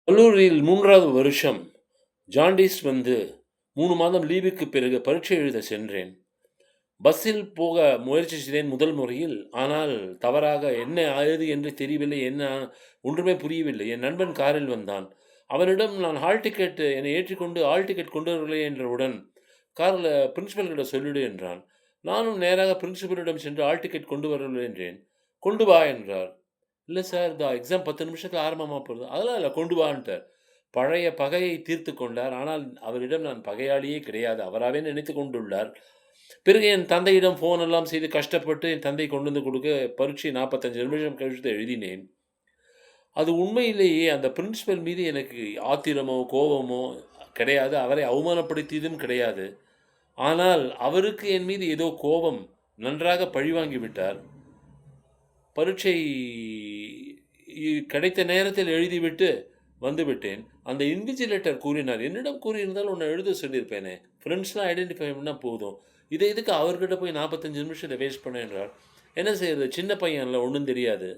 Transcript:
கல்லூரியில் 3வது வருஷம் ஜாண்டிஸ் வந்து 3 மாதம் லீவுக்கு பிறகு பரீட்சை எழுத சென்றேன். பஸ்ஸில் போக முயற்சி செய்தேன் முதல் முறையில். ஆனால் தவறாக என்ன ஆயது என்று தெரியவில்லை. ஒன்றுமே புரியவில்லை. என் நண்பன் காரில் வந்தான். அவனிடம் நான் ஹால் டிக்கெட் என்னை ஏற்றிக்கொண்டு ஹால் டிக்கெட் கொண்டு வரவில்லை என்றவுடன், "கார்ல பிரின்சிபல் கிட்ட சொல்லிடு" என்றான். நானும் நேராக பிரின்சிபலிடம் சென்று ஹால் டிக்கெட் கொண்டு வரவில்லை என்றேன். "கொண்டு வா" என்றார். "இல்ல சார், எக்ஸாம் 10 நிமிஷத்துல ஆரம்பமா போகுது." "அதெல்லாம் இல்ல, கொண்டு வான்ட்டார்." பழைய பகையை தீர்த்துக் கொண்டார். ஆனால் அவரிடம் நான் பகையாளியே கிடையாது. அவராவே நினைத்துக் கொண்டுள்ளார். பிறகு என் தந்தையிடம் ஃபோன் எல்லாம் செய்து கஷ்டப்பட்டு என் தந்தை கொண்டு வந்து குடுக்க, பரீட்சை 45 நிமிஷம் கழித்து எழுதினேன். அது உண்மையிலேயே அந்த பிரின்சிபல் மீது எனக்கு ஆத்திரமோ, கோவமோ கிடையாது. அவரை அவமானப்படுத்தியதும் கிடையாது. ஆனால் அவருக்கு என் மீது ஏதோ கோபம். நன்றாக பழிவாங்கி விட்டார். பரீட்சை கிடைத்த நேரத்தில் எழுதிவிட்டு வந்துவிட்டேன். அந்த இன்விஜிலேட்டர் கூறினார், "என்னிடம் கூறியிருந்தால் உன்ன எழுத சொல்லியிருப்பேனே. ஃபிரெண்ட்ஸ்லாம் ஐடென்டிஃபை பண்ணா போதும். இத எதுக்கு அவர்கிட்ட போய் 45 நிமிஷத்த வேஸ்ட் பண்ண" என்றார். என்ன செய்றது? சின்ன பையன்ல ஒண்ணும் தெரியாது.